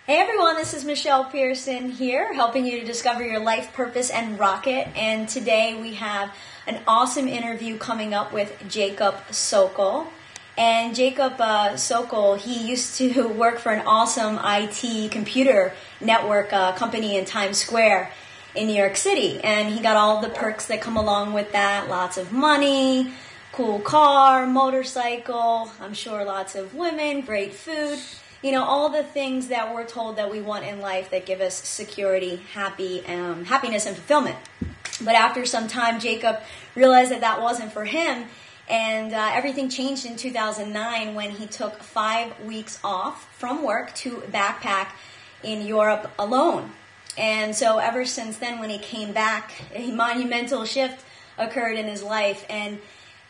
Hey everyone, this is Michelle Pierson here, helping you to discover your life purpose and rock it. And today we have an awesome interview coming up with Jacob Sokol. And Jacob Sokol, he used to work for an awesome IT computer network company in Times Square in New York City. And he got all the perks that come along with that, lots of money, cool car, motorcycle, I'm sure lots of women, great food. You know, all the things that we're told that we want in life that give us security, happiness, and fulfillment. But after some time, Jacob realized that that wasn't for him, and everything changed in 2009 when he took 5 weeks off from work to backpack in Europe alone. And so ever since then, when he came back, a monumental shift occurred in his life, and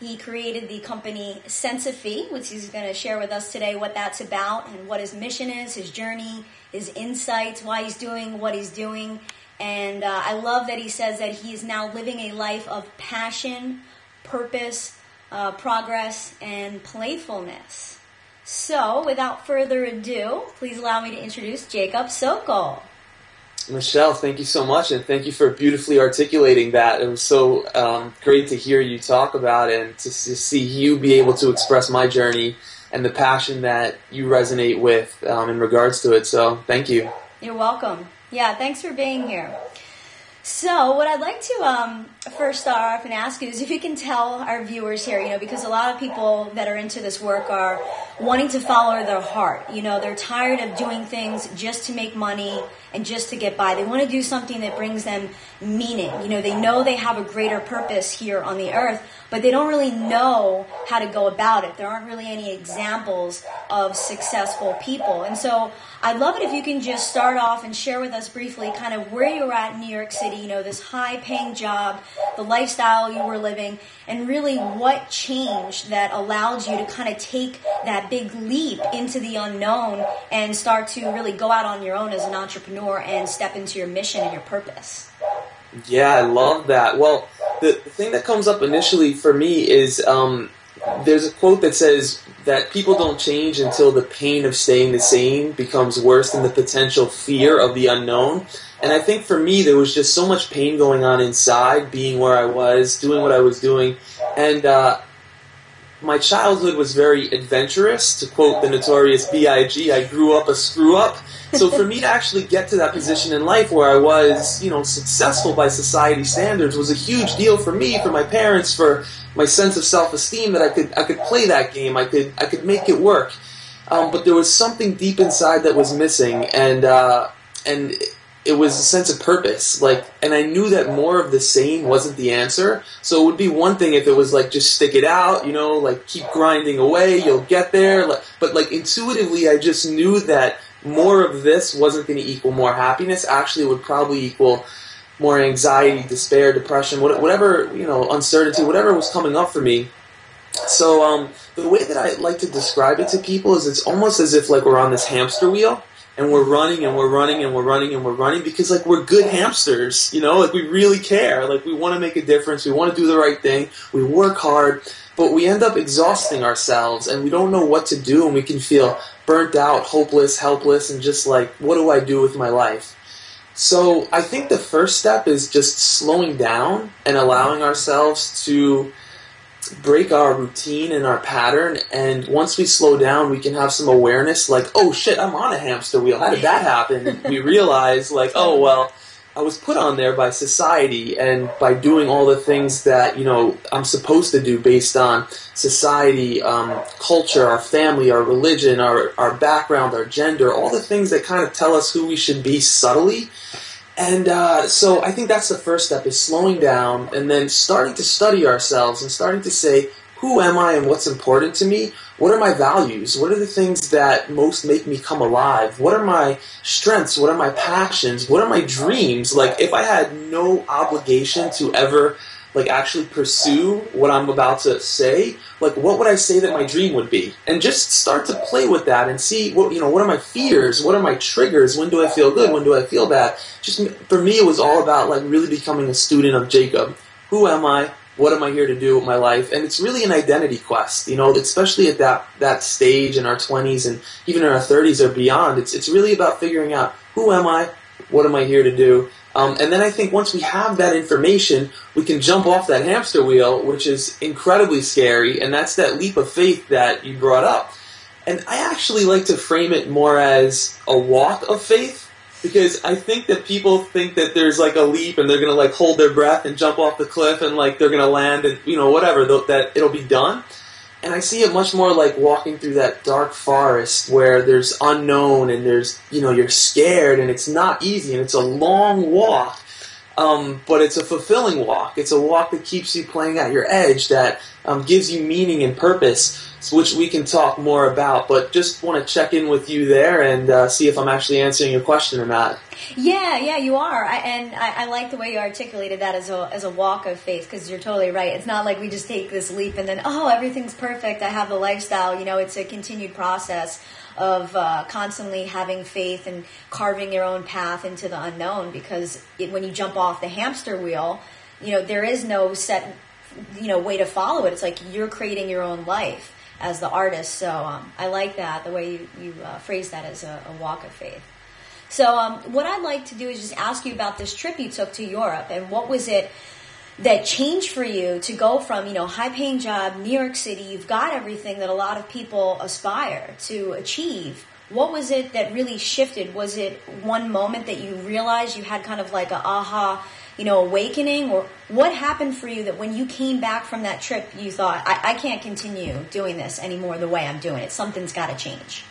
he created the company Sensify, which he's going to share with us today what that's about and what his mission is, his journey, his insights, why he's doing what he's doing. And I love that he says that he is now living a life of passion, purpose, progress, and playfulness. So, without further ado, please allow me to introduce Jacob Sokol. Michelle, thank you so much, and thank you for beautifully articulating that. It was so great to hear you talk about it and to see you be able to express my journey and the passion that you resonate with in regards to it. So thank you. You're welcome. Yeah, thanks for being here. So what I'd like to first start off and ask you is if you can tell our viewers here, because a lot of people that are into this work are wanting to follow their heart. They're tired of doing things just to make money and just to get by. They want to do something that brings them meaning. They know they have a greater purpose here on the earth, but they don't really know how to go about it. There aren't really any examples of successful people. And so I'd love it if you can just start off and share with us briefly kind of where you're at in New York City, this high-paying job, the lifestyle you were living, and really what changed that allowed you to kind of take that big leap into the unknown and start to really go out on your own as an entrepreneur and step into your mission and your purpose. Yeah, I love that. Well, the thing that comes up initially for me is there's a quote that says that people don't change until the pain of staying the same becomes worse than the potential fear of the unknown. And I think for me, there was just so much pain going on inside, being where I was, doing what I was doing. And my childhood was very adventurous. To quote the notorious B.I.G., I grew up a screw-up. So for me to actually get to that position in life where I was, successful by society standards was a huge deal for me, for my parents, for my sense of self-esteem that I could play that game, I could make it work. But there was something deep inside that was missing, and it was a sense of purpose. And I knew that more of the same wasn't the answer. So it would be one thing if it was just stick it out, keep grinding away, you'll get there. But intuitively, I just knew that more of this wasn't going to equal more happiness. Actually, it would probably equal more anxiety, despair, depression, whatever, uncertainty, whatever was coming up for me. So the way that I like to describe it to people is it's almost as if we're on this hamster wheel and we're running and we're running and we're running and we're running because we're good hamsters, we really care. We want to make a difference. We want to do the right thing. We work hard, but we end up exhausting ourselves and we don't know what to do, and we can feel burnt out, hopeless, helpless, and just what do I do with my life? So I think the first step is just slowing down and allowing ourselves to break our routine and our pattern. And once we slow down, we can have some awareness oh shit, I'm on a hamster wheel. How did that happen? And we realize oh well, I was put on there by society and by doing all the things that, I'm supposed to do based on society, culture, our family, our religion, our background, our gender, all the things that kind of tell us who we should be subtly. And so I think that's the first step, is slowing down and then starting to study ourselves and starting to say, who am I and what's important to me? What are my values? What are the things that most make me come alive? What are my strengths? What are my passions? What are my dreams? If I had no obligation to ever actually pursue what I'm about to say, what would I say that my dream would be? And just start to play with that and see what are my fears? What are my triggers? When do I feel good? When do I feel bad? Just for me, it was all about really becoming a student of Jacob. Who am I? what am I here to do with my life? And it's really an identity quest, you know, especially at that stage in our 20s and even in our 30s or beyond. It's really about figuring out, who am I? What am I here to do? And then I think once we have that information, we can jump off that hamster wheel, which is incredibly scary, and that's that leap of faith that you brought up. And I actually like to frame it more as a walk of faith, because I think that people think that there's like a leap and they're going to like hold their breath and jump off the cliff and like they're going to land and, you know, whatever, that it'll be done. And I see it much more like walking through that dark forest where there's unknown and there's, you know, you're scared and it's not easy and it's a long walk, but it's a fulfilling walk. It's a walk that keeps you playing at your edge, that gives you meaning and purpose, which we can talk more about. But just want to check in with you there and see if I'm actually answering your question or not. Yeah, you are. I like the way you articulated that as a walk of faith, because you're totally right. It's not like we just take this leap and then, oh, everything's perfect, I have the lifestyle. You know, it's a continued process of constantly having faith and carving your own path into the unknown, because when you jump off the hamster wheel, you know, there is no set, you know, way to follow it. It's like you're creating your own life as the artist. So I like that, the way you phrase that as a walk of faith. So what I'd like to do is just ask you about this trip you took to Europe, and what was it that changed for you to go from, you know, high-paying job, New York City, you've got everything that a lot of people aspire to achieve. What was it that really shifted? Was it one moment that you realized you had kind of like a aha, you know, awakening? Or what happened for you that when you came back from that trip, you thought, I can't continue doing this anymore the way I'm doing it. Something's got to change.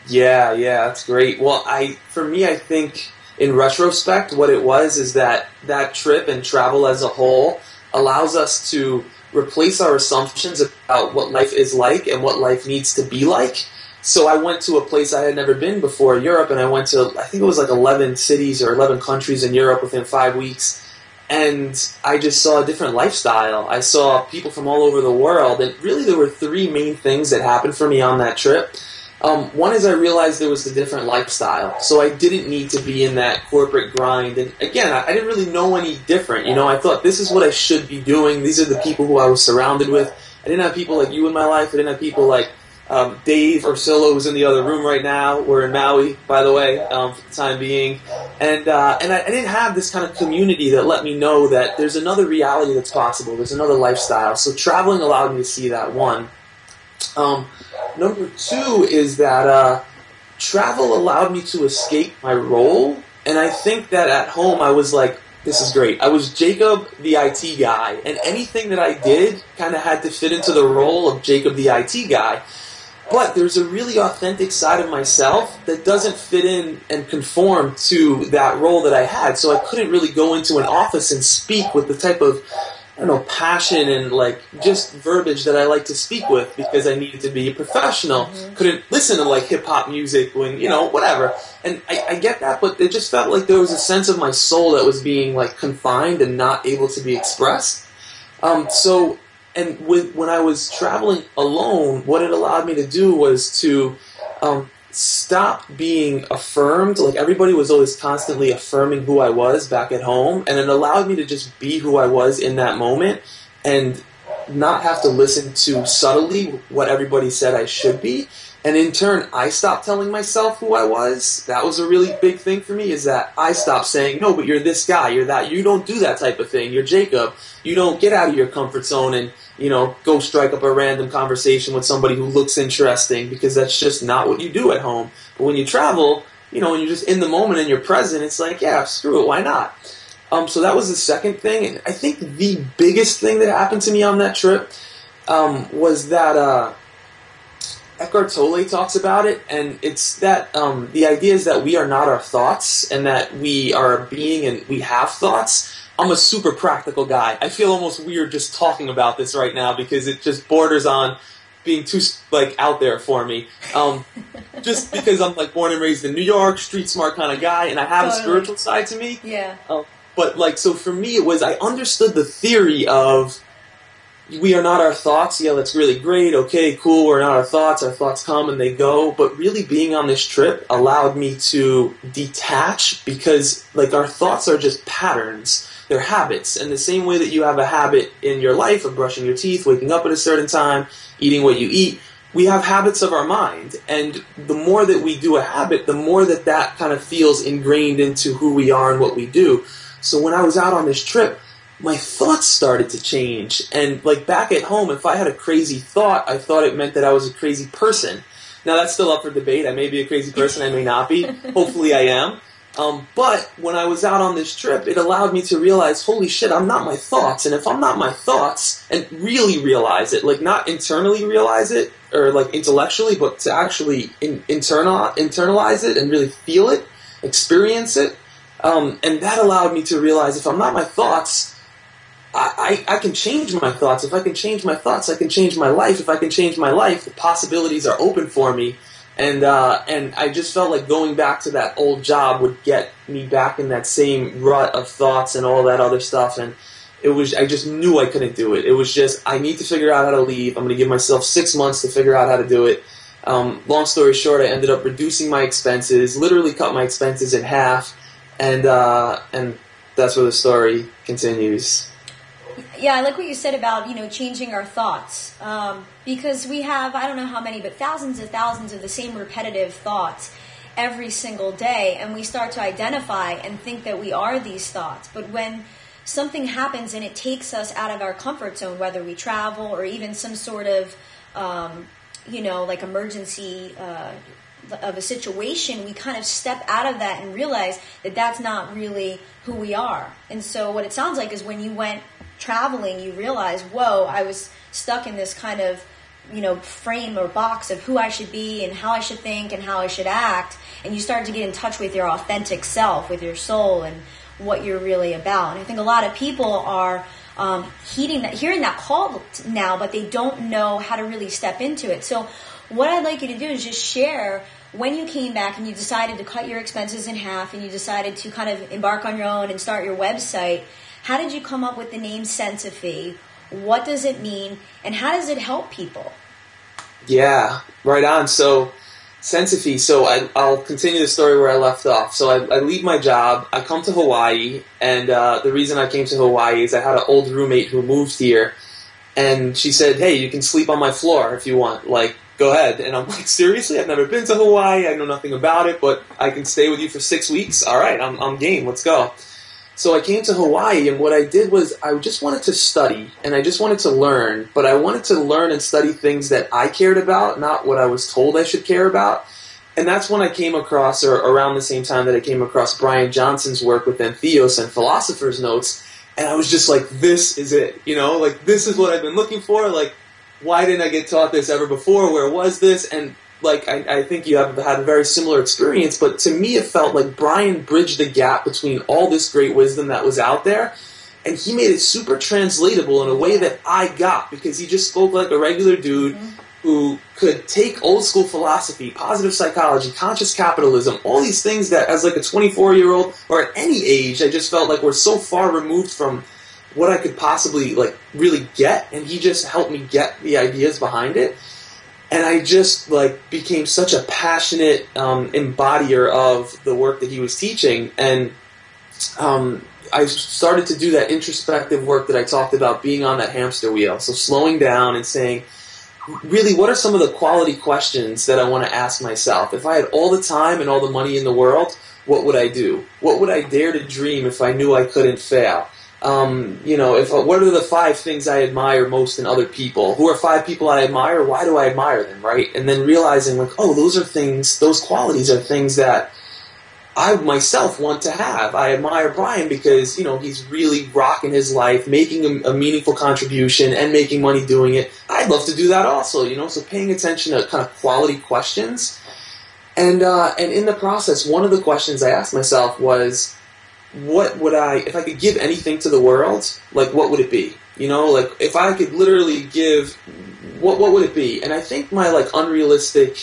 Yeah, that's great. Well, for me, I think in retrospect, what it was is that trip and travel as a whole allows us to replace our assumptions about what life is like and what life needs to be like. So I went to a place I had never been before, Europe, and I went to, I think it was like 11 cities or 11 countries in Europe within 5 weeks. And I just saw a different lifestyle. I saw people from all over the world. And really there were three main things that happened for me on that trip. One is I realized there was a different lifestyle, so I didn't need to be in that corporate grind. And again, I didn't really know any different. You know, I thought this is what I should be doing. These are the people who I was surrounded with. I didn't have people like you in my life. I didn't have people like Dave Ursillo, who's in the other room right now. We're in Maui, by the way, for the time being. And I didn't have this kind of community that let me know that there's another reality that's possible. There's another lifestyle. So traveling allowed me to see that, one. Number two is that travel allowed me to escape my role, and I think that at home I was like, this is great. I was Jacob the IT guy, and anything that I did kind of had to fit into the role of Jacob the IT guy. But there's a really authentic side of myself that doesn't fit in and conform to that role that I had, so I couldn't really go into an office and speak with the type of, I don't know, passion and like just verbiage that I like to speak with, because I needed to be a professional. Mm-hmm. Couldn't listen to like hip hop music when, you know, whatever. And I get that, but it just felt like there was a sense of my soul that was being like confined and not able to be expressed. When I was traveling alone, what it allowed me to do was to stop being affirmed. Like everybody was always constantly affirming who I was back at home, and it allowed me to just be who I was in that moment and not have to listen to subtly what everybody said I should be. And in turn, I stopped telling myself who I was. That was a really big thing for me, is that I stopped saying, no, but you're this guy, you're that, you don't do that type of thing, you're Jacob, you don't get out of your comfort zone and, you know, go strike up a random conversation with somebody who looks interesting, because that's just not what you do at home. But when you travel, you know, and you're just in the moment and you're present, it's like, yeah, screw it, why not? So that was the second thing. And I think the biggest thing that happened to me on that trip was that Eckhart Tolle talks about it, and it's that the idea is that we are not our thoughts, and that we are a being and we have thoughts. I'm a super practical guy. I feel almost weird just talking about this right now, because it just borders on being too like out there for me. Just because I'm like born and raised in New York, street smart kind of guy, and I have a spiritual side to me. Yeah. But like, so for me, it was, I understood the theory of we are not our thoughts. Yeah, that's really great. Okay, cool. We're not our thoughts. Our thoughts come and they go. But really being on this trip allowed me to detach, because like our thoughts are just patterns. they're habits. And the same way that you have a habit in your life of brushing your teeth, waking up at a certain time, eating what you eat, we have habits of our mind. And the more that we do a habit, the more that that kind of feels ingrained into who we are and what we do. So when I was out on this trip, my thoughts started to change. And like back at home, if I had a crazy thought, I thought it meant that I was a crazy person. Now that's still up for debate. I may be a crazy person, I may not be. Hopefully I am. But when I was out on this trip, it allowed me to realize, holy shit, I'm not my thoughts. And if I'm not my thoughts, and really realize it, like not internally realize it, or like intellectually, but to actually internalize it and really feel it, experience it. And that allowed me to realize if I'm not my thoughts, I can change my thoughts. If I can change my thoughts, I can change my life. If I can change my life, the possibilities are open for me. And I just felt like going back to that old job would get me back in that same rut of thoughts and all that other stuff. And I just knew I couldn't do it. It was just, I need to figure out how to leave. I'm going to give myself 6 months to figure out how to do it. Long story short, I ended up reducing my expenses, literally cut my expenses in half. And that's where the story continues. Yeah, I like what you said about, changing our thoughts. Because we have, I don't know how many, but thousands of the same repetitive thoughts every single day. And we start to identify and think that we are these thoughts. But when something happens and it takes us out of our comfort zone, whether we travel or even some sort of, like emergency of a situation, we kind of step out of that and realize that that's not really who we are. And so what it sounds like is when you went traveling, you realize, whoa, I was stuck in this kind of, frame or box of who I should be and how I should think and how I should act. And you start to get in touch with your authentic self, with your soul and what you're really about. And I think a lot of people are hearing that call now, but they don't know how to really step into it. So what I'd like you to do is just share when you came back and you decided to cut your expenses in half and you decided to kind of embark on your own and start your website. How did you come up with the name Sensify? What does it mean? And how does it help people? Yeah, right on. So Sensify, so I'll continue the story where I left off. So I leave my job, I come to Hawaii, and the reason I came to Hawaii is I had an old roommate who moved here, and she said, hey, you can sleep on my floor if you want, like, go ahead. And I'm like, seriously? I've never been to Hawaii, I know nothing about it, but I can stay with you for 6 weeks? All right, I'm game, let's go. So I came to Hawaii, and what I did was I just wanted to study, and I just wanted to learn, but I wanted to learn and study things that I cared about, not what I was told I should care about. And that's when I came across, or around the same time that I came across Brian Johnson's work within Theos and Philosopher's Notes, and I was just like, this is it, like this is what I've been looking for, like why didn't I get taught this ever before, where was this? And like, I think you have had a very similar experience, but to me it felt like Brian bridged the gap between all this great wisdom that was out there, and he made it super translatable in a way that I got, because he just spoke like a regular dude who could take old school philosophy, positive psychology, conscious capitalism, all these things that as like a 24-year-old or at any age, I just felt like we're so far removed from what I could possibly like really get, and he just helped me get the ideas behind it. And I just like became such a passionate embodier of the work that he was teaching. And I started to do that introspective work that I talked about, being on that hamster wheel. So slowing down and saying, really, what are some of the quality questions that I want to ask myself? If I had all the time and all the money in the world, what would I do? What would I dare to dream if I knew I couldn't fail? What are the 5 things I admire most in other people? Who are 5 people I admire? Why do I admire them, right? And then realizing, like, oh, those qualities are things that I myself want to have. I admire Brian because, he's really rocking his life, making a meaningful contribution and making money doing it. I'd love to do that also, so paying attention to kind of quality questions. And in the process, one of the questions I asked myself was, what would if I could give anything to the world, like what would it be? Like if I could literally give, what would it be? And I think my like unrealistic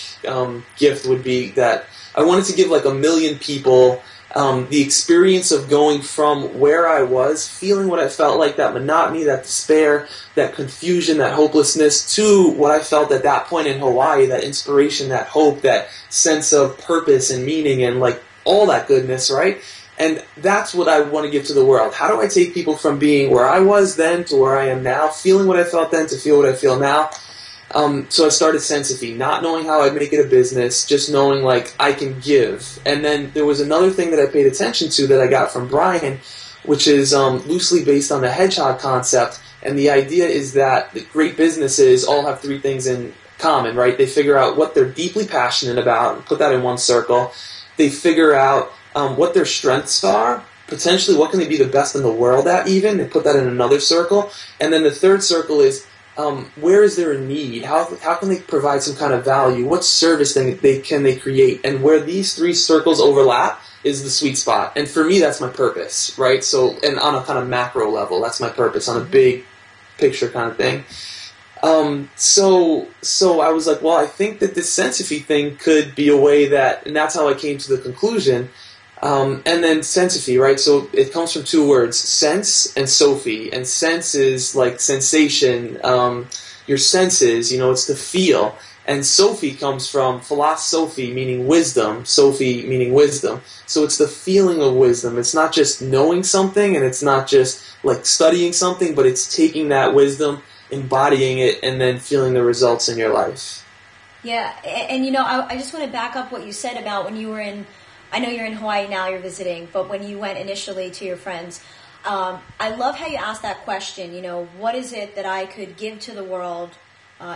gift would be that I wanted to give like 1 million people the experience of going from where I was, feeling what I felt like, that monotony, that despair, that confusion, that hopelessness, to what I felt at that point in Hawaii, that inspiration, that hope, that sense of purpose and meaning and like all that goodness, right? And that's what I want to give to the world. How do I take people from being where I was then to where I am now, feeling what I felt then to feel what I feel now? So I started Sensify, not knowing how I'd make it a business, just knowing like I can give. And then there was another thing that I paid attention to that I got from Brian, which is loosely based on the hedgehog concept. And the idea is that the great businesses all have three things in common, right? They figure out what they're deeply passionate about and put that in one circle. They figure out what their strengths are, potentially what can they be the best in the world at even, and put that in another circle. And then the third circle is where is there a need? How can they provide some kind of value? What service can they create? And where these three circles overlap is the sweet spot. And for me, that's my purpose, right? So, and on a kind of macro level, that's my purpose, on a big picture kind of thing. So I was like, well, I think that this Sensify thing could be a way that, and that's how I came to the conclusion. And then Sensify, right? So it comes from two words, sense and Sophie. And sense is like sensation, your senses, it's the feel. And Sophie comes from philosophy, meaning wisdom, Sophie meaning wisdom. So it's the feeling of wisdom. It's not just knowing something, and it's not just like studying something, but it's taking that wisdom, embodying it, and then feeling the results in your life. Yeah, and I just want to back up what you said about when you were in, I know you're in Hawaii now, you're visiting, but when you went initially to your friends, I love how you asked that question, what is it that I could give to the world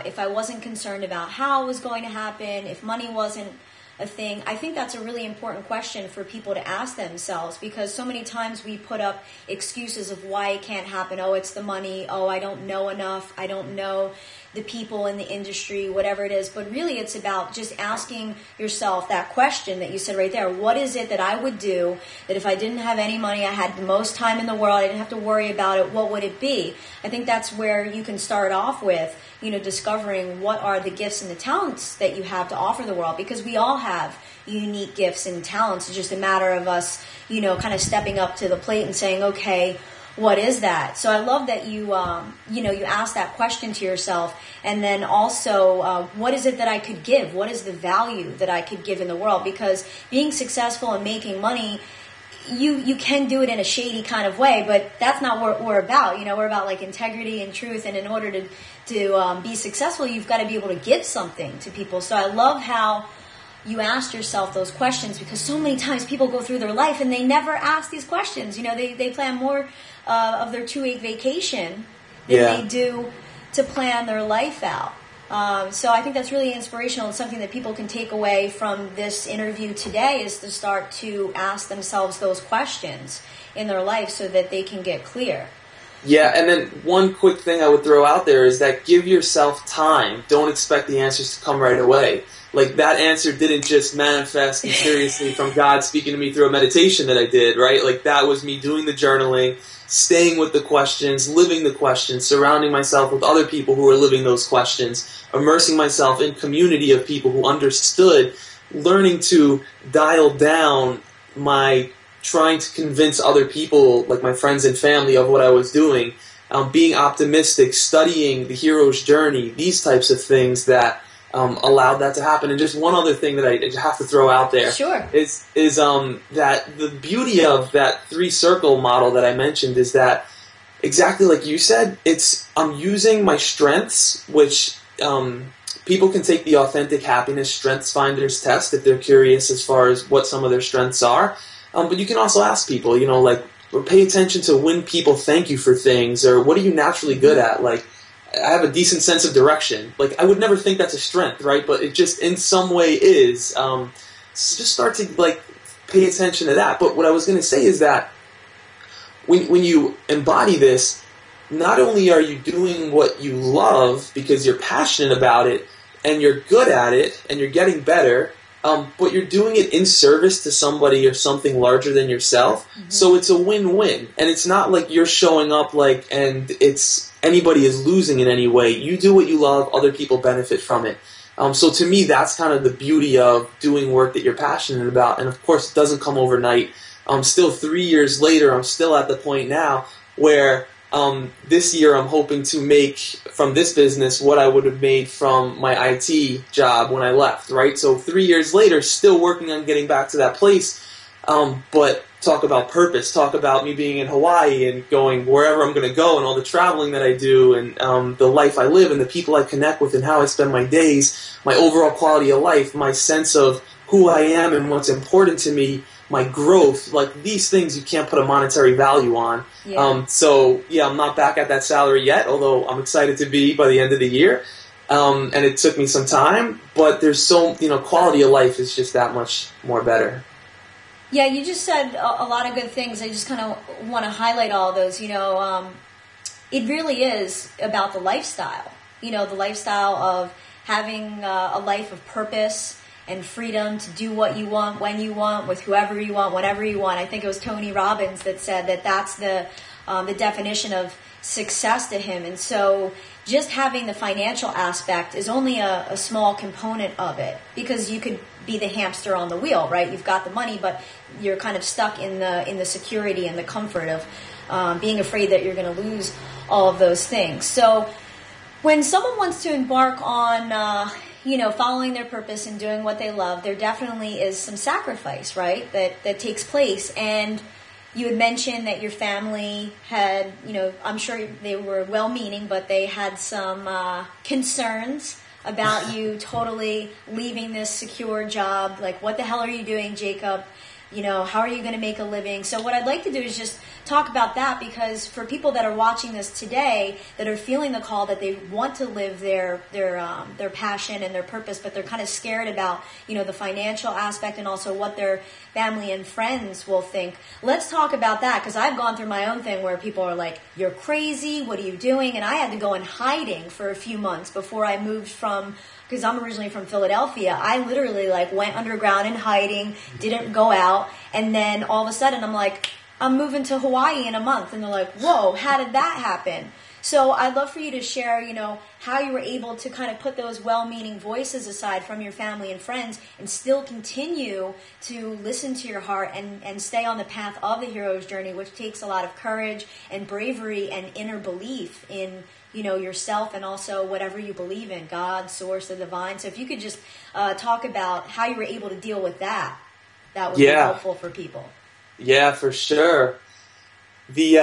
if I wasn't concerned about how it was going to happen, if money wasn't a thing. I think that's a really important question for people to ask themselves, because so many times we put up excuses of why it can't happen. Oh, it's the money. Oh, I don't know enough. I don't know the people in the industry, whatever it is. But really it's about just asking yourself that question that you said right there. What is it that I would do that if I didn't have any money, I had the most time in the world, I didn't have to worry about it, what would it be? I think that's where you can start off with, discovering what are the gifts and the talents that you have to offer the world, because we all have unique gifts and talents. It's just a matter of us, kind of stepping up to the plate and saying, okay, what is that? So I love that you ask that question to yourself. And then also, what is it that I could give? What is the value that I could give in the world? Because being successful and making money, you can do it in a shady kind of way, but that's not what we're about. We're about like integrity and truth. And in order to be successful, you've got to be able to give something to people. So I love how you asked yourself those questions, because so many times people go through their life and they never ask these questions. They plan more of their 2-week vacation than they do to plan their life out. So I think that's really inspirational, and something that people can take away from this interview today is to start to ask themselves those questions in their life so that they can get clear. Yeah, and then one quick thing I would throw out there is that give yourself time. Don't expect the answers to come right away. Like, that answer didn't just manifest mysteriously from God speaking to me through a meditation that I did, right? Like, that was me doing the journaling, staying with the questions, living the questions, surrounding myself with other people who were living those questions, immersing myself in community of people who understood, learning to dial down my trying to convince other people, like my friends and family, of what I was doing, being optimistic, studying the hero's journey, these types of things that allowed that to happen. And just one other thing that I have to throw out there is that the beauty of that 3-circle model that I mentioned is that, exactly like you said, I'm using my strengths, which people can take the Authentic Happiness Strengths Finders test if they're curious as far as what some of their strengths are. But you can also ask people, or pay attention to when people thank you for things, or what are you naturally good at? Like, I have a decent sense of direction. Like, I would never think that's a strength, right? But it just in some way is. So just start to pay attention to that. But what I was going to say is that when you embody this, not only are you doing what you love because you're passionate about it and you're good at it and you're getting better, but you're doing it in service to somebody or something larger than yourself. Mm-hmm. So it's a win-win. And it's not like you're showing up and it's anybody is losing in any way. You do what you love, other people benefit from it. So to me, that's kind of the beauty of doing work that you're passionate about. And of course, it doesn't come overnight. Still 3 years later, I'm still at the point now where this year I'm hoping to make from this business what I would have made from my IT job when I left, right? So 3 years later, still working on getting back to that place. But talk about purpose, talk about me being in Hawaii and going wherever I'm going to go and all the traveling that I do and the life I live and the people I connect with and how I spend my days, my overall quality of life, my sense of who I am and what's important to me, my growth, like these things you can't put a monetary value on. Yeah. So, yeah, I'm not back at that salary yet, although I'm excited to be by the end of the year. And it took me some time, but there's so, quality of life is just that much more better. Yeah, you just said a lot of good things. I just kind of want to highlight all those. It really is about the lifestyle. The lifestyle of having a life of purpose and freedom to do what you want, when you want, with whoever you want, whatever you want. I think it was Tony Robbins that said that that's the definition of success to him. And so just having the financial aspect is only a small component of it, because you could be the hamster on the wheel, right? You've got the money, but you're kind of stuck in the security and the comfort of being afraid that you're going to lose all of those things. So when someone wants to embark on following their purpose and doing what they love, there definitely is some sacrifice, right, that takes place. And you had mentioned that your family had, I'm sure they were well-meaning, but they had some concerns about you totally leaving this secure job. Like, what the hell are you doing, Jacob? How are you going to make a living? So what I'd like to do is just talk about that, because for people that are watching this today that are feeling the call that they want to live their passion and their purpose, but they're kind of scared about, the financial aspect and also what their family and friends will think. Let's talk about that, because I've gone through my own thing where people are like, you're crazy, what are you doing? And I had to go in hiding for a few months before I moved from, because I'm originally from Philadelphia. I literally went underground in hiding, didn't go out, and then all of a sudden I'm like, I'm moving to Hawaii in a month. And they're like, whoa, how did that happen? So I'd love for you to share, how you were able to kind of put those well-meaning voices aside from your family and friends and still continue to listen to your heart and stay on the path of the hero's journey, which takes a lot of courage and bravery and inner belief in yourself and also whatever you believe in, God, source, the divine. So if you could just talk about how you were able to deal with that would be helpful for people. Yeah, for sure. The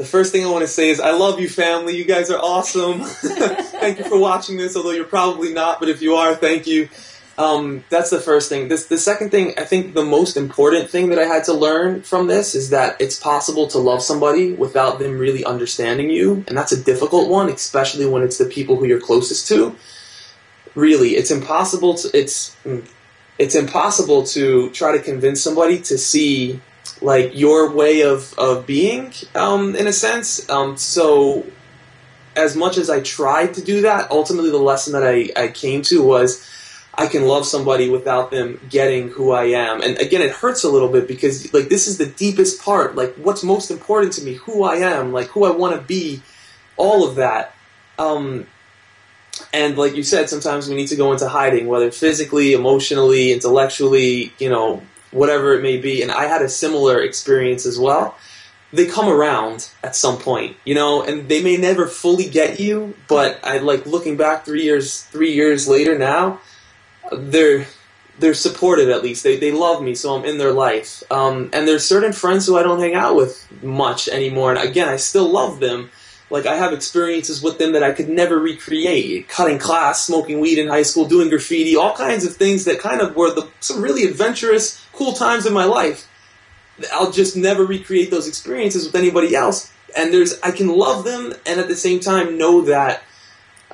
first thing I want to say is I love you, family. You guys are awesome. Thank you for watching this, although you're probably not, but if you are, thank you. That's the first thing. The second thing, I think the most important thing that I had to learn from this is that it's possible to love somebody without them really understanding you, and that's a difficult one, especially when it's the people who you're closest to. Really, it's impossible to try to convince somebody to see your way of being, in a sense. So as much as I tried to do that, ultimately the lesson that I came to was I can love somebody without them getting who I am. And again, it hurts a little bit because this is the deepest part, what's most important to me, who I am, who I want to be, all of that. And like you said, sometimes we need to go into hiding, whether physically, emotionally, intellectually, whatever it may be. And I had a similar experience as well. They come around at some point, and they may never fully get you, but I looking back 3 years later now, they're supportive at least. They love me, so I'm in their life. And there's certain friends who I don't hang out with much anymore. And again, I still love them. I have experiences with them that I could never recreate. Cutting class, smoking weed in high school, doing graffiti, all kinds of things that kind of were some really adventurous, cool times in my life. I'll just never recreate those experiences with anybody else. And I can love them and at the same time know that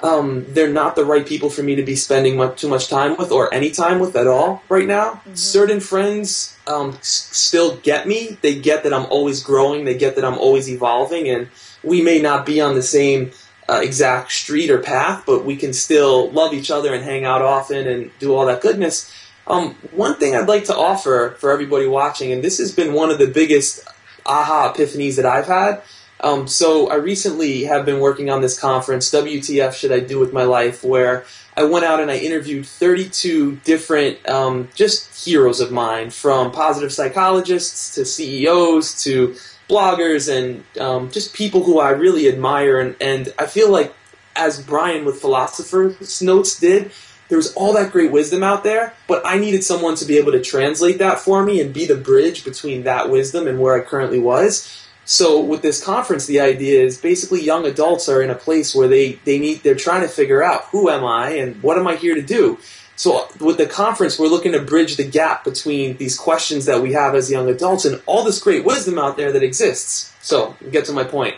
they're not the right people for me to be spending too much time with or any time with at all right now. Mm-hmm. Certain friends still get me. They get that I'm always growing. They get that I'm always evolving. And we may not be on the same exact street or path, but we can still love each other and hang out often and do all that goodness. One thing I'd like to offer for everybody watching, and this has been one of the biggest aha epiphanies that I've had. So I recently have been working on this conference, WTF Should I Do With My Life, where I went out and I interviewed 32 different just heroes of mine, from positive psychologists to CEOs to bloggers and just people who I really admire. And I feel like, as Brian with Philosopher's Notes did, there was all that great wisdom out there, but I needed someone to be able to translate that for me and be the bridge between that wisdom and where I currently was. So with this conference, the idea is basically young adults are in a place where they're trying to figure out, who am I and what am I here to do? So with the conference, we're looking to bridge the gap between these questions that we have as young adults and all this great wisdom out there that exists. So, get to my point.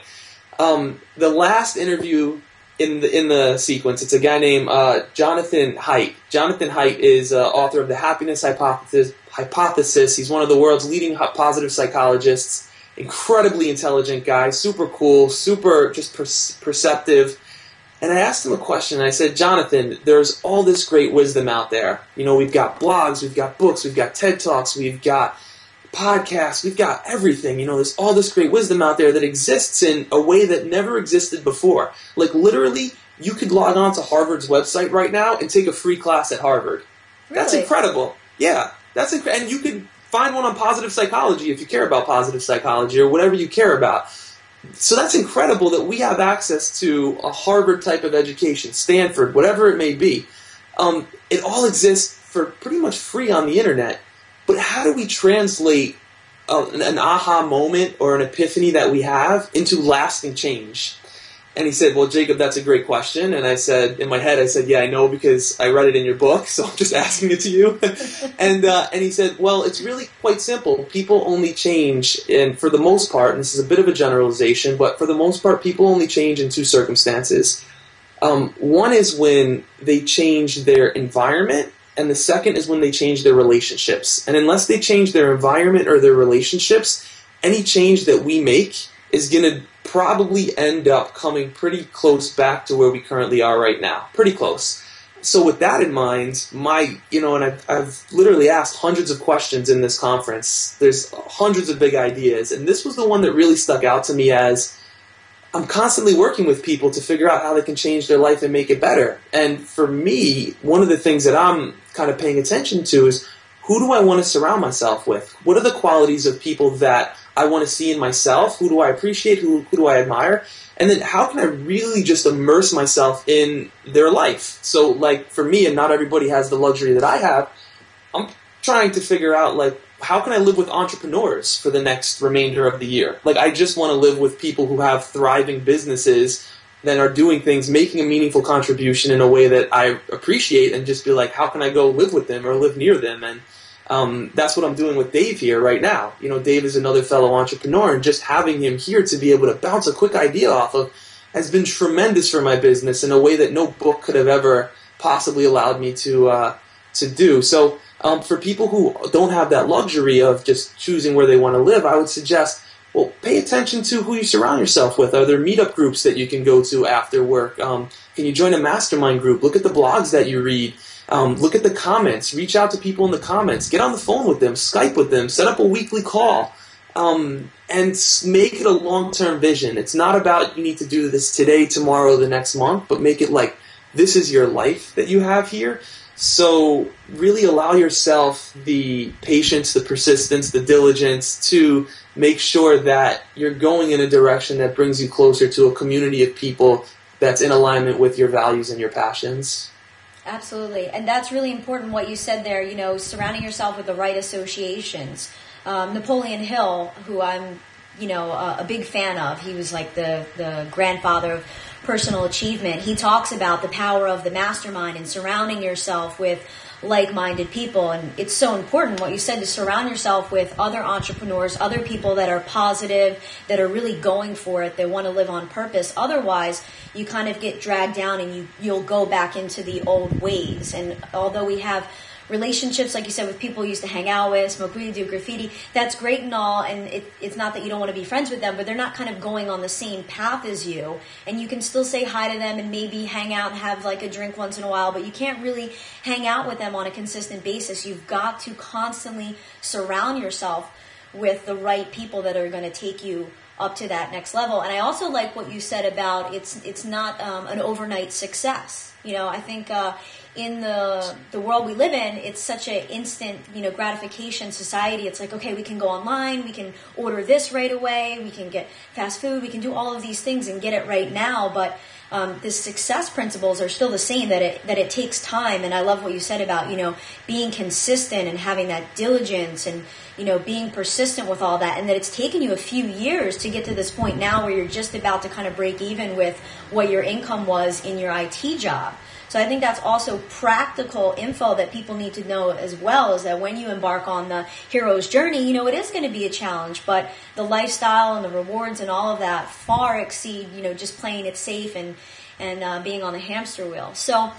The last interview in the sequence, it's a guy named Jonathan Haidt. Jonathan Haidt is author of The Happiness Hypothesis. He's one of the world's leading positive psychologists. Incredibly intelligent guy, super cool, super just perceptive. And I asked him a question, and I said, Jonathan, there's all this great wisdom out there. You know, we've got blogs, we've got books, we've got TED Talks, we've got podcasts, we've got everything. You know, there's all this great wisdom out there that exists in a way that never existed before. Like, literally, you could log on to Harvard's website right now and take a free class at Harvard. Really? That's incredible. Yeah, that's incredible. And you could find one on positive psychology if you care about positive psychology or whatever you care about. So that's incredible that we have access to a Harvard type of education, Stanford, whatever it may be. It all exists for pretty much free on the internet. But how do we translate an aha moment or an epiphany that we have into lasting change? And he said, well, Jacob, that's a great question. And I said, in my head, I said, yeah, I know because I read it in your book, so I'm just asking it to you. And he said, well, it's really quite simple. People only change, and for the most part, and this is a bit of a generalization, but for the most part, people only change in two circumstances. One is when they change their environment, and the second is when they change their relationships. And unless they change their environment or their relationships, any change that we make is going to probably end up coming pretty close back to where we currently are right now. Pretty close. So with that in mind, and I've literally asked hundreds of questions in this conference. There's hundreds of big ideas. And this was the one that really stuck out to me as I'm constantly working with people to figure out how they can change their life and make it better. And for me, one of the things that I'm kind of paying attention to is, who do I want to surround myself with? What are the qualities of people that I want to see in myself? Who do I appreciate? Who do I admire? And then how can I really just immerse myself in their life? So, like, for me, and not everybody has the luxury that I have, I'm trying to figure out, like, how can I live with entrepreneurs for the next remainder of the year? Like, I just want to live with people who have thriving businesses that are doing things, making a meaningful contribution in a way that I appreciate, and just be like, how can I go live with them or live near them? And that's what I'm doing with Dave here right now. You know, Dave is another fellow entrepreneur, and just having him here to be able to bounce a quick idea off of has been tremendous for my business in a way that no book could have ever possibly allowed me to do. So for people who don't have that luxury of just choosing where they want to live, I would suggest, well, pay attention to who you surround yourself with. Are there meetup groups that you can go to after work? Can you join a mastermind group? Look at the blogs that you read. Look at the comments. Reach out to people in the comments. Get on the phone with them. Skype with them. Set up a weekly call. And make it a long-term vision. It's not about you need to do this today, tomorrow, the next month, but make it like this is your life that you have here. So really allow yourself the patience, the persistence, the diligence to make sure that you're going in a direction that brings you closer to a community of people that's in alignment with your values and your passions. Absolutely. And that's really important what you said there, you know, surrounding yourself with the right associations. Napoleon Hill, who I'm, a big fan of, he was like the grandfather of personal achievement. He talks about the power of the mastermind and surrounding yourself with like-minded people. And it's so important what you said, to surround yourself with other entrepreneurs, other people that are positive, that are really going for it, that want to live on purpose. Otherwise, you kind of get dragged down and you'll go back into the old ways. And although we have relationships, like you said, with people you used to hang out with, smoke weed, do graffiti, that's great and all, and it's not that you don't want to be friends with them, but they're not kind of going on the same path as you, and you can still say hi to them and maybe hang out and have like a drink once in a while, but you can't really hang out with them on a consistent basis. You've got to constantly surround yourself with the right people that are going to take you up to that next level. And I also like what you said about it's not an overnight success. I think in the world we live in, it's such an instant, gratification society. It's like, okay, we can go online, we can order this right away, we can get fast food, we can do all of these things and get it right now. But the success principles are still the same, that it takes time. And I love what you said about, being consistent and having that diligence and, being persistent with all that, and that it's taken you a few years to get to this point now where you're just about to kind of break even with what your income was in your IT job. So I think that's also practical info that people need to know as well, is that when you embark on the hero's journey, it is going to be a challenge, but the lifestyle and the rewards and all of that far exceed, just playing it safe and being on the hamster wheel. So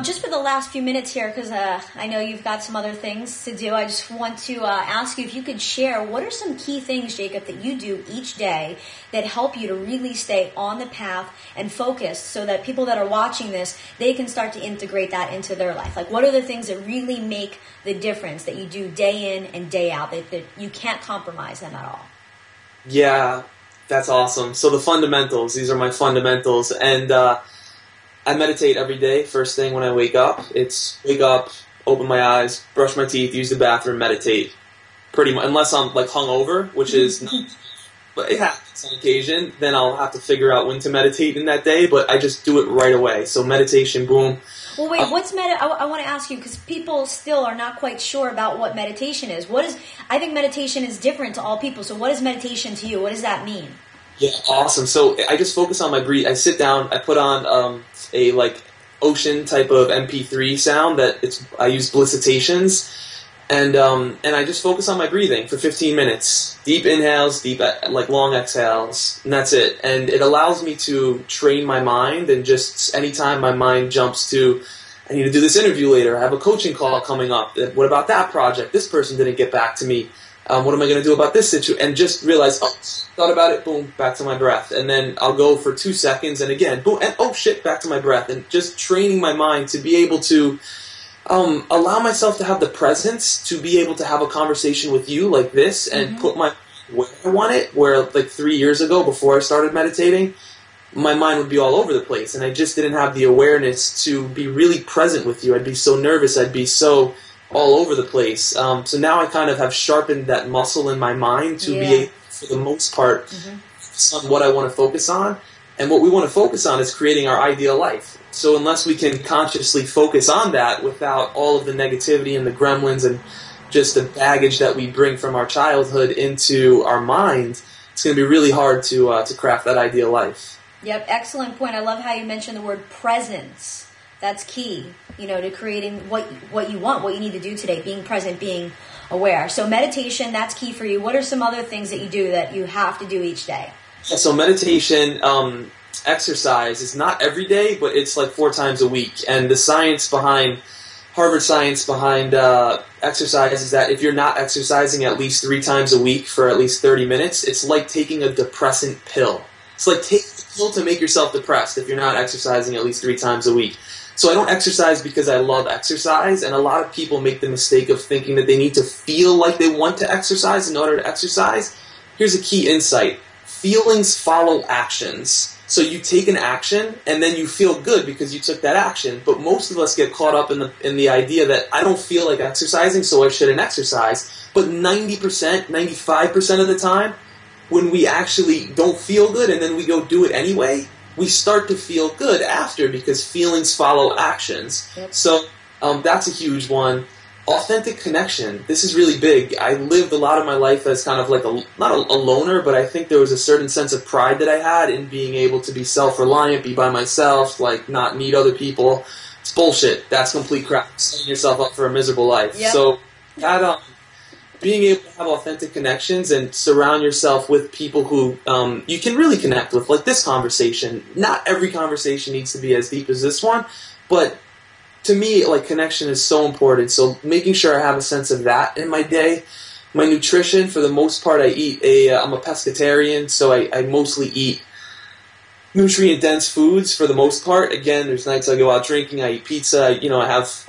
just for the last few minutes here, because I know you've got some other things to do, I just want to ask you if you could share, what are some key things, Jacob, that you do each day that help you to really stay on the path and focused, so that people that are watching this, they can start to integrate that into their life? Like, what are the things that really make the difference that you do day in and day out, that you can't compromise them at all? Yeah, that's awesome. So the fundamentals, these are my fundamentals. And I meditate every day, first thing when I wake up. It's wake up, open my eyes, brush my teeth, use the bathroom, meditate. Pretty much, unless I'm like hungover, which is not, but it happens on occasion, then I'll have to figure out when to meditate in that day, but I just do it right away. So meditation, boom. Well, wait, what's I want to ask you, because people still are not quite sure about what meditation is. I think meditation is different to all people, so what is meditation to you? What does that mean? Yeah, awesome. So I just focus on my breathing. I sit down, I put on a like ocean type of MP3 sound I use Blicitations, and I just focus on my breathing for 15 minutes. Deep inhales, deep like long exhales, and that's it. And it allows me to train my mind, and just anytime my mind jumps to, I need to do this interview later, I have a coaching call coming up, what about that project? This person didn't get back to me. What am I going to do about this situation? And just realize, thought about it, boom, back to my breath. And then I'll go for 2 seconds, and again, boom, and back to my breath. And just training my mind to be able to allow myself to have the presence to be able to have a conversation with you like this, and put my where I want it, where like 3 years ago, before I started meditating, my mind would be all over the place. And I just didn't have the awareness to be really present with you. I'd be so nervous. I'd be so all over the place. So now I kind of have sharpened that muscle in my mind to be able, for the most part, focus on what I want to focus on. And what we want to focus on is creating our ideal life. So unless we can consciously focus on that without all of the negativity and the gremlins and just the baggage that we bring from our childhood into our mind, it's going to be really hard to craft that ideal life. Yep, excellent point. I love how you mentioned the word presence. That's key, to creating what you want, what you need to do today, being present, being aware. So meditation, that's key for you. What are some other things that you do that you have to do each day? Yeah, so meditation, exercise is not every day, but it's like 4 times a week. And the Harvard science behind exercise is that if you're not exercising at least 3 times a week for at least 30 minutes, it's like taking a depressant pill. It's like taking a pill to make yourself depressed if you're not exercising at least 3 times a week. So I don't exercise because I love exercise, and a lot of people make the mistake of thinking that they need to feel like they want to exercise in order to exercise. Here's a key insight. Feelings follow actions. So you take an action, and then you feel good because you took that action. But most of us get caught up in the idea that I don't feel like exercising, so I shouldn't exercise. But 90%, 95% of the time, when we actually don't feel good and then we go do it anyway, we start to feel good after, because feelings follow actions. Yep. So that's a huge one. Authentic connection. This is really big. I lived a lot of my life as kind of like not a loner, but I think there was a certain sense of pride that I had in being able to be self-reliant, be by myself, like not need other people. It's bullshit. That's complete crap. Setting yourself up for a miserable life. Yep. So that being able to have authentic connections and surround yourself with people who you can really connect with, like this conversation. Not every conversation needs to be as deep as this one, but to me, like, connection is so important. So making sure I have a sense of that in my day. My nutrition, for the most part, I'm a pescatarian, so I mostly eat nutrient-dense foods for the most part. Again, there's nights I go out drinking, I eat pizza,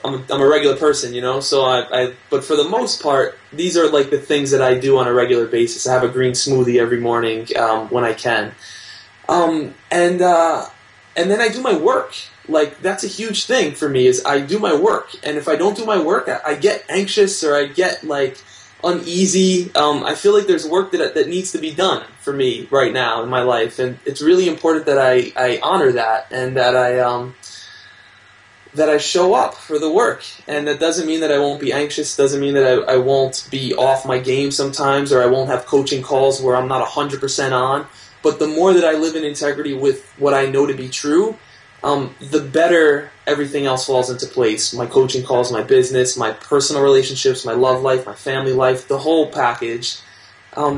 I'm a regular person, so but for the most part, these are like the things that I do on a regular basis. I have a green smoothie every morning when I can. And then I do my work. Like, that's a huge thing for me, is I do my work. And if I don't do my work, I get anxious, or I get, like, uneasy. I feel like there's work that needs to be done for me right now in my life, and it's really important that I honor that, and that I show up for the work. And that doesn't mean that I won't be anxious, doesn't mean that I won't be off my game sometimes, or I won't have coaching calls where I'm not 100% on. But the more that I live in integrity with what I know to be true, the better everything else falls into place. My coaching calls, my business, my personal relationships, my love life, my family life, the whole package.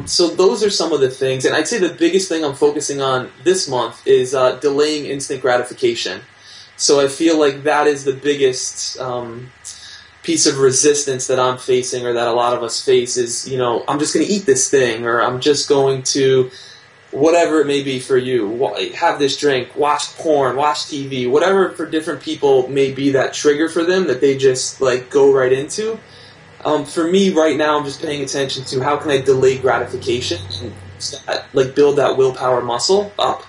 So those are some of the things. And I'd say the biggest thing I'm focusing on this month is delaying instant gratification. So I feel like that is the biggest piece of resistance that I'm facing, or that a lot of us face, is, I'm just going to eat this thing, or I'm just going to, whatever it may be for you, have this drink, watch porn, watch TV, whatever for different people may be that trigger for them that they just go right into. For me right now, I'm just paying attention to how can I delay gratification and build that willpower muscle up.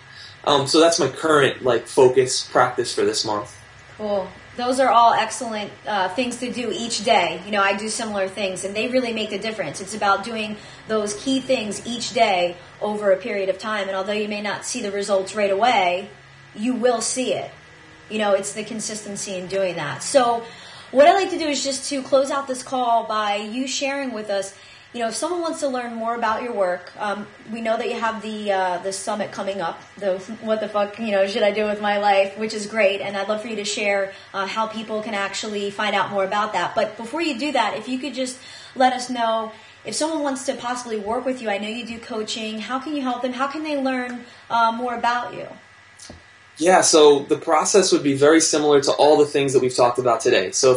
So that's my current focus practice for this month. Cool. Those are all excellent things to do each day. I do similar things, and they really make a difference. It's about doing those key things each day over a period of time. And although you may not see the results right away, you will see it. It's the consistency in doing that. So what I like to do is just to close out this call by you sharing with us, if someone wants to learn more about your work, we know that you have the summit coming up, the what the fuck, should I do with my life, which is great, and I'd love for you to share how people can actually find out more about that. But before you do that, if you could just let us know, if someone wants to possibly work with you, I know you do coaching, how can you help them? How can they learn more about you? Yeah, so the process would be very similar to all the things that we've talked about today. So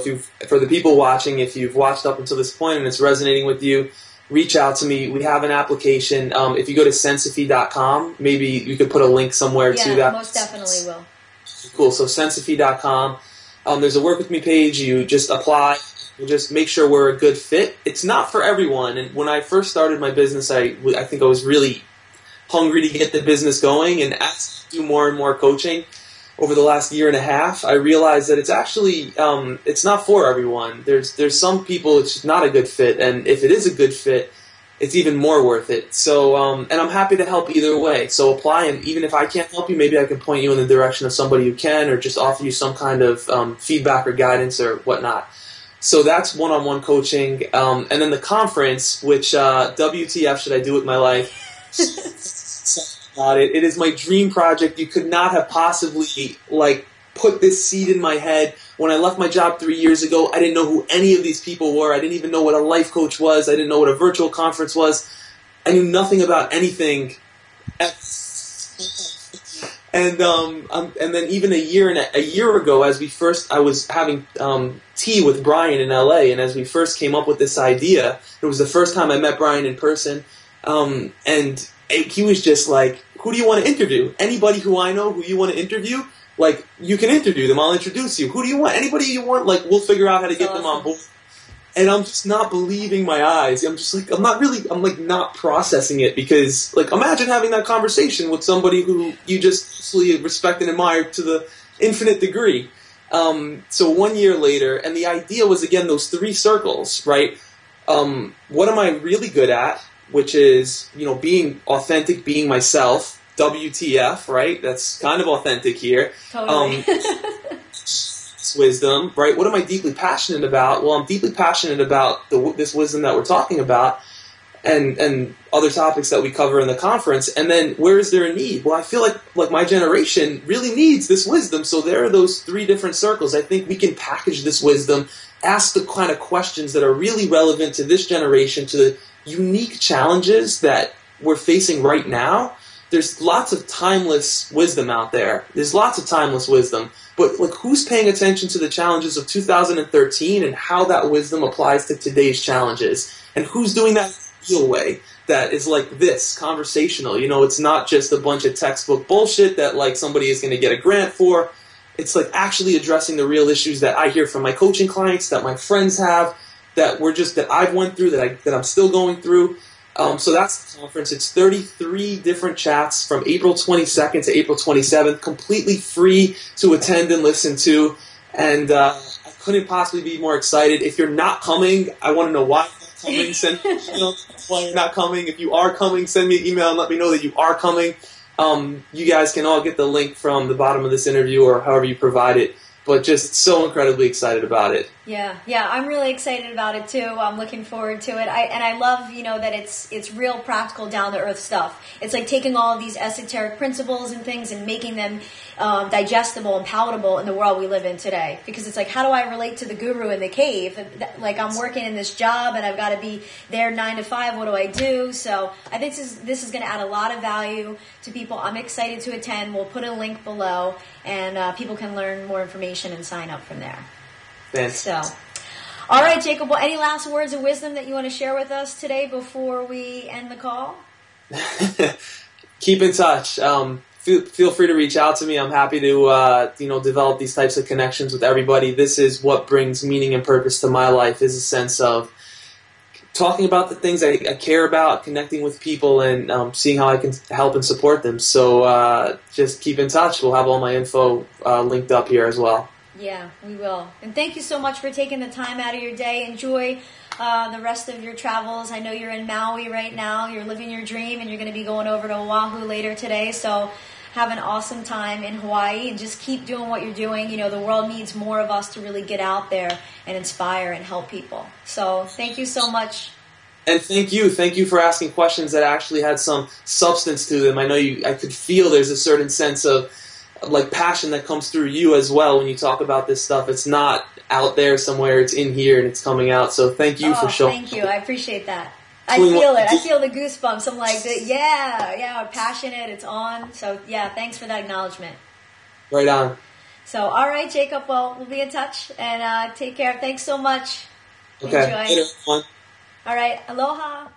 for the people watching, if you've watched up until this point and it's resonating with you, reach out to me. We have an application. If you go to sensify.com, maybe you could put a link somewhere to that. Yeah, most definitely will. Cool. So sensify.com. There's a work with me page. You just apply. You just make sure we're a good fit. It's not for everyone. And when I first started my business, I think I was really hungry to get the business going. And as I do more and more coaching over the last year and a half, I realized that it's actually it's not for everyone. There's some people it's just not a good fit, and if it is a good fit, it's even more worth it. So and I'm happy to help either way. So apply, and even if I can't help you, maybe I can point you in the direction of somebody who can, or just offer you some kind of feedback or guidance or whatnot. So that's one-on-one coaching, and then the conference, which WTF should I do with my life? It is my dream project. You could not have possibly put this seed in my head. When I left my job 3 years ago, I didn't know who any of these people were. I didn't even know what a life coach was. I didn't know what a virtual conference was. I knew nothing about anything. And then even a year ago, I was having tea with Brian in LA, and as we first came up with this idea, it was the first time I met Brian in person, and he was just like, who do you want to interview? Anybody who I know who you want to interview? You can interview them. I'll introduce you. Who do you want? Anybody you want? We'll figure out how to get them on board. And I'm just not believing my eyes. I'm just I'm not processing it, because imagine having that conversation with somebody who you just respect and admire to the infinite degree. So 1 year later, and the idea was, again, those 3 circles, right? What am I really good at? Which is, being authentic, being myself, WTF, right? That's kind of authentic here. Totally. Wisdom, right? What am I deeply passionate about? Well, I'm deeply passionate about this wisdom that we're talking about, and other topics that we cover in the conference. And then where is there a need? Well, I feel like my generation really needs this wisdom. So there are those 3 different circles. I think we can package this wisdom, ask the kind of questions that are really relevant to this generation, to the unique challenges that we're facing right now. There's lots of timeless wisdom out there. There's lots of timeless wisdom. But who's paying attention to the challenges of 2013 and how that wisdom applies to today's challenges? And who's doing that in a real way that is this, conversational? It's not just a bunch of textbook bullshit that somebody is going to get a grant for. It's actually addressing the real issues that I hear from my coaching clients, that my friends have, that I've went through, that I'm still going through. So that's the conference. It's 33 different chats from April 22nd to April 27th, completely free to attend and listen to. And I couldn't possibly be more excited. If you're not coming, I want to know why you're not coming, send me an email why you're not coming. If you are coming, send me an email and let me know that you are coming. You guys can all get the link from the bottom of this interview or however you provide it. But just so incredibly excited about it. Yeah, I'm really excited about it too. I'm looking forward to it. I love, that it's real practical, down to earth stuff. It's like taking all of these esoteric principles and things and making them digestible and palatable in the world we live in today. Because it's like, how do I relate to the guru in the cave? Like, I'm working in this job and I've got to be there 9 to 5. What do I do? So I think this is going to add a lot of value to people. I'm excited to attend. We'll put a link below, and people can learn more information and sign up from there. Thanks. So, all right, Jacob. Well, any last words of wisdom that you want to share with us today before we end the call? Keep in touch. Feel free to reach out to me. I'm happy to develop these types of connections with everybody. This is what brings meaning and purpose to my life, is a sense of talking about the things I care about, connecting with people, and seeing how I can help and support them. So just keep in touch. We'll have all my info linked up here as well. Yeah, we will. And thank you so much for taking the time out of your day. Enjoy the rest of your travels. I know you're in Maui right now. You're living your dream, and you're going to be going over to Oahu later today. So have an awesome time in Hawaii, and just keep doing what you're doing. The world needs more of us to really get out there and inspire and help people. So thank you so much. And thank you for asking questions that actually had some substance to them. I know I could feel there's a certain sense of like passion that comes through you as well when you talk about this stuff. It's not out there somewhere, it's in here and it's coming out. So thank you for showing. Thank you. I appreciate that. I feel it. I feel the goosebumps. I'm like, I'm passionate. It's on. So yeah, thanks for that acknowledgement. Right on. So all right, Jacob. Well, we'll be in touch, and take care. Thanks so much. Okay. Enjoy. Later, everyone. All right. Aloha.